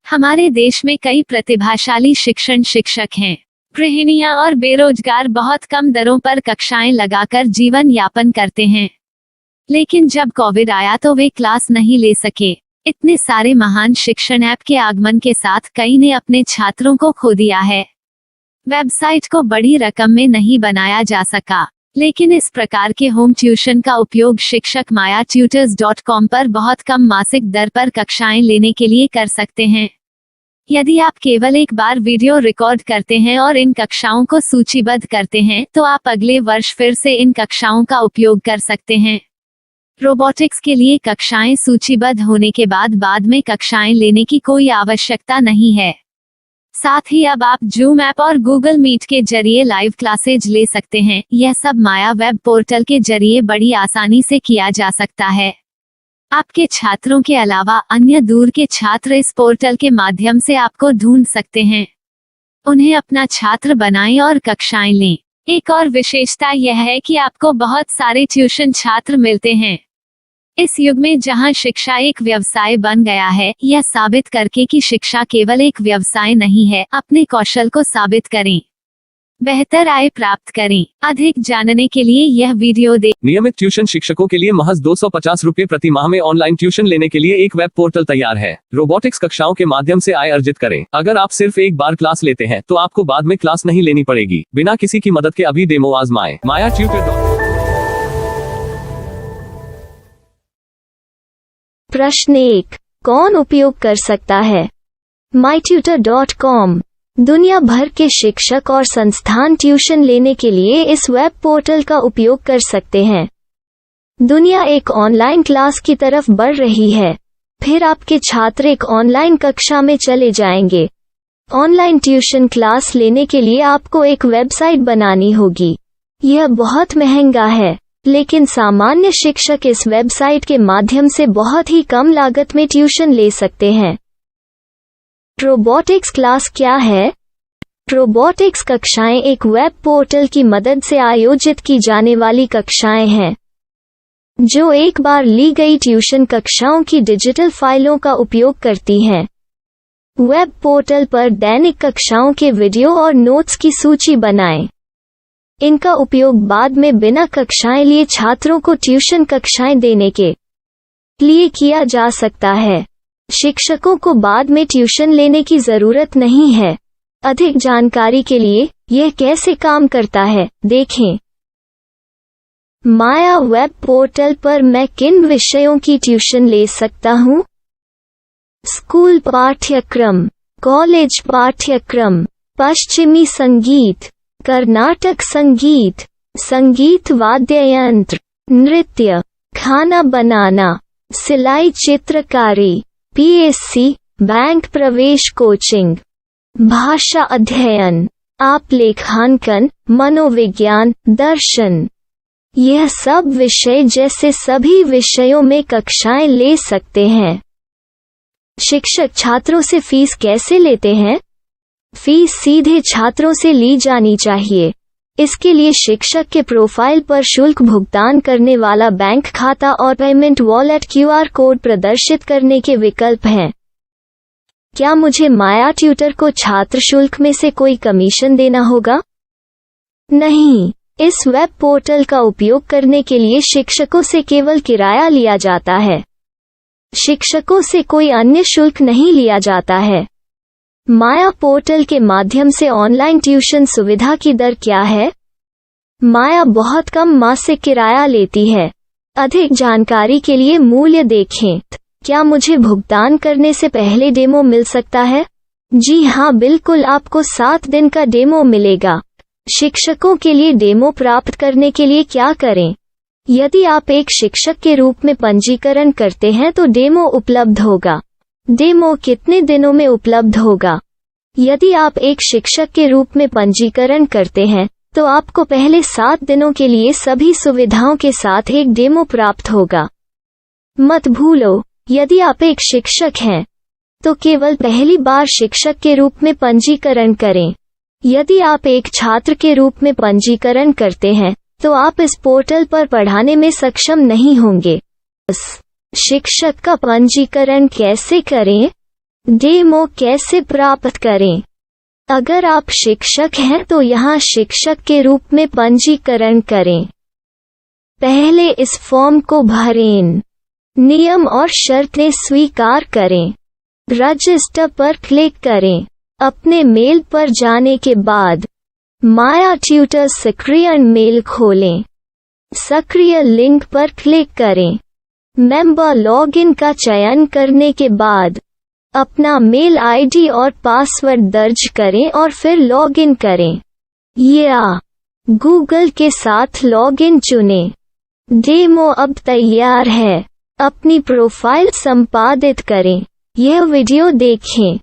हमारे देश में कई प्रतिभाशाली शिक्षण शिक्षक हैं। गृहिणियां और बेरोजगार बहुत कम दरों पर कक्षाएं लगाकर जीवन यापन करते हैं। लेकिन जब कोविड आया तो वे क्लास नहीं ले सके। इतने सारे महान शिक्षण ऐप के आगमन के साथ कई ने अपने छात्रों को खो दिया है। वेबसाइट को बड़ी रकम में नहीं बनाया जा सका, लेकिन इस प्रकार के होम ट्यूशन का उपयोग शिक्षक myatutors.com पर बहुत कम मासिक दर पर कक्षाएं लेने के लिए कर सकते हैं। यदि आप केवल एक बार वीडियो रिकॉर्ड करते हैं और इन कक्षाओं को सूचीबद्ध करते हैं तो आप अगले वर्ष फिर से इन कक्षाओं का उपयोग कर सकते हैं। रोबोटिक्स के लिए कक्षाएं सूचीबद्ध होने के बाद में कक्षाएं लेने की कोई आवश्यकता नहीं है। साथ ही अब आप जूम ऐप और गूगल मीट के जरिए लाइव क्लासेज ले सकते हैं। यह सब माया वेब पोर्टल के जरिए बड़ी आसानी से किया जा सकता है। आपके छात्रों के अलावा अन्य दूर के छात्र इस पोर्टल के माध्यम से आपको ढूंढ सकते हैं। उन्हें अपना छात्र बनाएं और कक्षाएं लें। एक और विशेषता यह है कि आपको बहुत सारे ट्यूशन छात्र मिलते हैं। इस युग में जहां शिक्षा एक व्यवसाय बन गया है, यह साबित करके कि शिक्षा केवल एक व्यवसाय नहीं है, अपने कौशल को साबित करें, बेहतर आय प्राप्त करें। अधिक जानने के लिए यह वीडियो देखें। नियमित ट्यूशन शिक्षकों के लिए महज 250 रुपए प्रति माह में ऑनलाइन ट्यूशन लेने के लिए एक वेब पोर्टल तैयार है। रोबोटिक्स कक्षाओं के माध्यम से आय अर्जित करें। अगर आप सिर्फ एक बार क्लास लेते हैं तो आपको बाद में क्लास नहीं लेनी पड़ेगी। बिना किसी की मदद के अभी डेमो आजमाएं। myatutors.com। प्रश्न 1, कौन उपयोग कर सकता है? mytutor.com दुनिया भर के शिक्षक और संस्थान ट्यूशन लेने के लिए इस वेब पोर्टल का उपयोग कर सकते हैं। दुनिया एक ऑनलाइन क्लास की तरफ बढ़ रही है। फिर आपके छात्र एक ऑनलाइन कक्षा में चले जाएंगे। ऑनलाइन ट्यूशन क्लास लेने के लिए आपको एक वेबसाइट बनानी होगी। यह बहुत महंगा है, लेकिन सामान्य शिक्षक इस वेबसाइट के माध्यम से बहुत ही कम लागत में ट्यूशन ले सकते हैं। रोबोटिक्स क्लास क्या है? रोबोटिक्स कक्षाएं एक वेब पोर्टल की मदद से आयोजित की जाने वाली कक्षाएं हैं, जो एक बार ली गई ट्यूशन कक्षाओं की डिजिटल फाइलों का उपयोग करती हैं। वेब पोर्टल पर दैनिक कक्षाओं के वीडियो और नोट्स की सूची बनाएं। इनका उपयोग बाद में बिना कक्षाएं लिए छात्रों को ट्यूशन कक्षाएं देने के लिए किया जा सकता है। शिक्षकों को बाद में ट्यूशन लेने की जरूरत नहीं है। अधिक जानकारी के लिए यह कैसे काम करता है, देखें। माया वेब पोर्टल पर मैं किन विषयों की ट्यूशन ले सकता हूँ? स्कूल पाठ्यक्रम, कॉलेज पाठ्यक्रम, पश्चिमी संगीत, कर्नाटक संगीत, संगीत वाद्य यंत्र, नृत्य, खाना बनाना, सिलाई चित्रकारी, पीएससी, बैंक प्रवेश कोचिंग, भाषा अध्ययन, आप लेखांकन, मनोविज्ञान, दर्शन। यह सब विषय जैसे सभी विषयों में कक्षाएं ले सकते हैं। शिक्षक छात्रों से फीस कैसे लेते हैं? फीस सीधे छात्रों से ली जानी चाहिए। इसके लिए शिक्षक के प्रोफाइल पर शुल्क भुगतान करने वाला बैंक खाता और पेमेंट वॉलेट क्यूआर कोड प्रदर्शित करने के विकल्प हैं। क्या मुझे माया ट्यूटर को छात्र शुल्क में से कोई कमीशन देना होगा? नहीं, इस वेब पोर्टल का उपयोग करने के लिए शिक्षकों से केवल किराया लिया जाता है। शिक्षकों से कोई अन्य शुल्क नहीं लिया जाता है। माया पोर्टल के माध्यम से ऑनलाइन ट्यूशन सुविधा की दर क्या है? माया बहुत कम मासिक किराया लेती है। अधिक जानकारी के लिए मूल्य देखें। क्या मुझे भुगतान करने से पहले डेमो मिल सकता है? जी हाँ, बिल्कुल, आपको 7 दिन का डेमो मिलेगा। शिक्षकों के लिए डेमो प्राप्त करने के लिए क्या करें? यदि आप एक शिक्षक के रूप में पंजीकरण करते हैं तो डेमो उपलब्ध होगा। डेमो कितने दिनों में उपलब्ध होगा? यदि आप एक शिक्षक के रूप में पंजीकरण करते हैं तो आपको पहले 7 दिनों के लिए सभी सुविधाओं के साथ एक डेमो प्राप्त होगा। मत भूलो, यदि आप एक शिक्षक हैं तो केवल पहली बार शिक्षक के रूप में पंजीकरण करें। यदि आप एक छात्र के रूप में पंजीकरण करते हैं तो आप इस पोर्टल पर पढ़ाने में सक्षम नहीं होंगे। शिक्षक का पंजीकरण कैसे करें? डेमो कैसे प्राप्त करें? अगर आप शिक्षक हैं तो यहाँ शिक्षक के रूप में पंजीकरण करें। पहले इस फॉर्म को भरें। नियम और शर्तें स्वीकार करें। रजिस्टर पर क्लिक करें। अपने मेल पर जाने के बाद माया ट्यूटर सक्रिय मेल खोलें। सक्रिय लिंक पर क्लिक करें। मेंबर लॉगिन का चयन करने के बाद अपना मेल आईडी और पासवर्ड दर्ज करें और फिर लॉगिन करें या गूगल के साथ लॉगिन चुनें। डेमो अब तैयार है। अपनी प्रोफाइल संपादित करें। यह वीडियो देखें।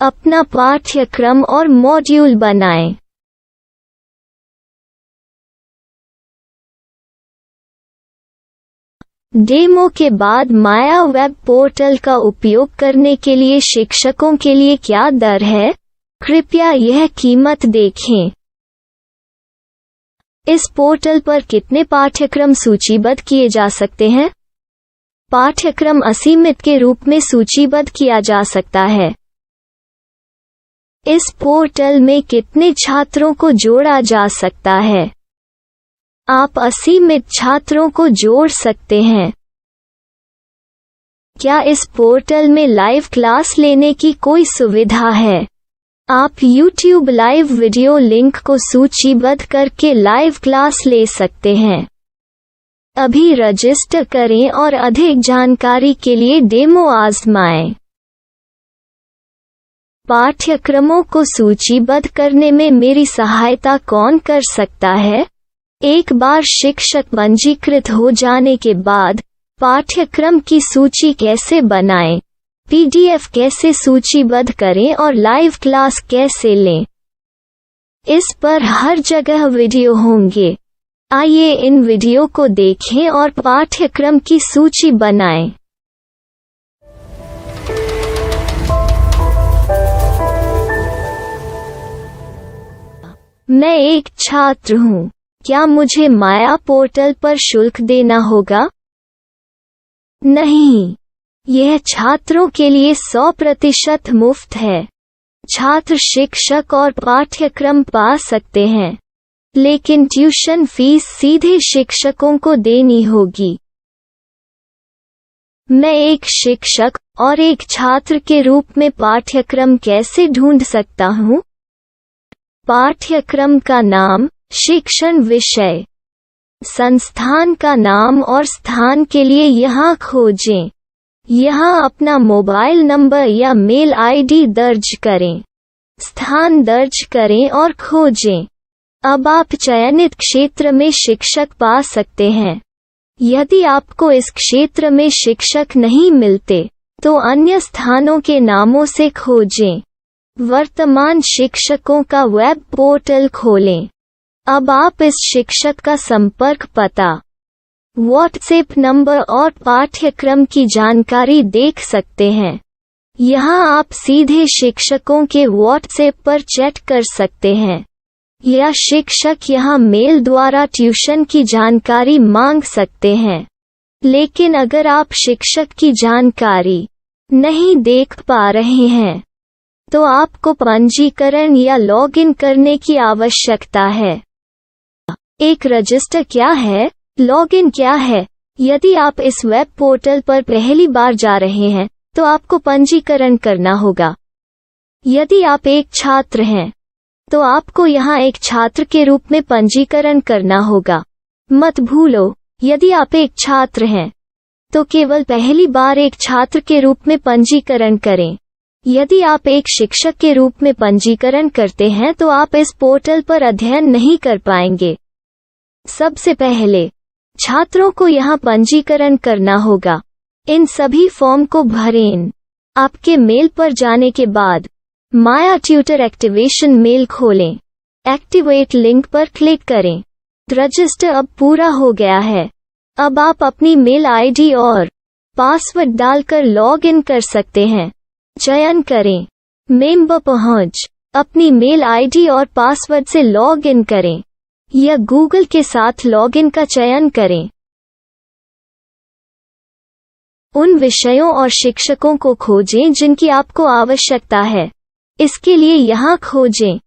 अपना पाठ्यक्रम और मॉड्यूल बनाएं। डेमो के बाद माया वेब पोर्टल का उपयोग करने के लिए शिक्षकों के लिए क्या दर है? कृपया यह कीमत देखें। इस पोर्टल पर कितने पाठ्यक्रम सूचीबद्ध किए जा सकते हैं? पाठ्यक्रम असीमित के रूप में सूचीबद्ध किया जा सकता है। इस पोर्टल में कितने छात्रों को जोड़ा जा सकता है? आप असीमित छात्रों को जोड़ सकते हैं। क्या इस पोर्टल में लाइव क्लास लेने की कोई सुविधा है? आप YouTube लाइव वीडियो लिंक को सूचीबद्ध करके लाइव क्लास ले सकते हैं। अभी रजिस्टर करें और अधिक जानकारी के लिए डेमो आजमाएं। पाठ्यक्रमों को सूचीबद्ध करने में मेरी सहायता कौन कर सकता है? एक बार शिक्षक पंजीकृत हो जाने के बाद पाठ्यक्रम की सूची कैसे बनाएं? PDF कैसे सूचीबद्ध करें और लाइव क्लास कैसे लें? इस पर हर जगह वीडियो होंगे। आइए इन वीडियो को देखें और पाठ्यक्रम की सूची बनाएं। मैं एक छात्र हूँ। क्या मुझे माया पोर्टल पर शुल्क देना होगा? नहीं, यह छात्रों के लिए 100% मुफ्त है। छात्र शिक्षक और पाठ्यक्रम पा सकते हैं, लेकिन ट्यूशन फीस सीधे शिक्षकों को देनी होगी। मैं एक शिक्षक और एक छात्र के रूप में पाठ्यक्रम कैसे ढूंढ सकता हूँ? पाठ्यक्रम का नाम, शिक्षण विषय, संस्थान का नाम और स्थान के लिए यहाँ खोजें। यहाँ अपना मोबाइल नंबर या मेल आईडी दर्ज करें। स्थान दर्ज करें और खोजें। अब आप चयनित क्षेत्र में शिक्षक पा सकते हैं। यदि आपको इस क्षेत्र में शिक्षक नहीं मिलते, तो अन्य स्थानों के नामों से खोजें। वर्तमान शिक्षकों का वेब पोर्टल खोलें। अब आप इस शिक्षक का संपर्क पता, व्हाट्सएप नंबर और पाठ्यक्रम की जानकारी देख सकते हैं। यहाँ आप सीधे शिक्षकों के व्हाट्सएप पर चैट कर सकते हैं या शिक्षक यहाँ मेल द्वारा ट्यूशन की जानकारी मांग सकते हैं। लेकिन अगर आप शिक्षक की जानकारी नहीं देख पा रहे हैं, तो आपको पंजीकरण या लॉगिन करने की आवश्यकता है। एक रजिस्टर क्या है? लॉगिन क्या है? यदि आप इस वेब पोर्टल पर पहली बार जा रहे हैं, तो आपको पंजीकरण करना होगा। यदि आप एक छात्र हैं, तो आपको यहाँ एक छात्र के रूप में पंजीकरण करना होगा। मत भूलो, यदि आप एक छात्र हैं, तो केवल पहली बार एक छात्र के रूप में पंजीकरण करें। यदि आप एक शिक्षक के रूप में पंजीकरण करते हैं, तो आप इस पोर्टल पर अध्ययन नहीं कर पाएंगे। सबसे पहले छात्रों को यहाँ पंजीकरण करना होगा। इन सभी फॉर्म को भरें। आपके मेल पर जाने के बाद माया ट्यूटर एक्टिवेशन मेल खोलें। एक्टिवेट लिंक पर क्लिक करें। रजिस्टर अब पूरा हो गया है। अब आप अपनी मेल आईडी और पासवर्ड डालकर लॉग इन कर सकते हैं। चयन करें मेंबर पहुंच। अपनी मेल आईडी और पासवर्ड से लॉग इन करें या गूगल के साथ लॉगिन का चयन करें। उन विषयों और शिक्षकों को खोजें जिनकी आपको आवश्यकता है। इसके लिए यहाँ खोजें।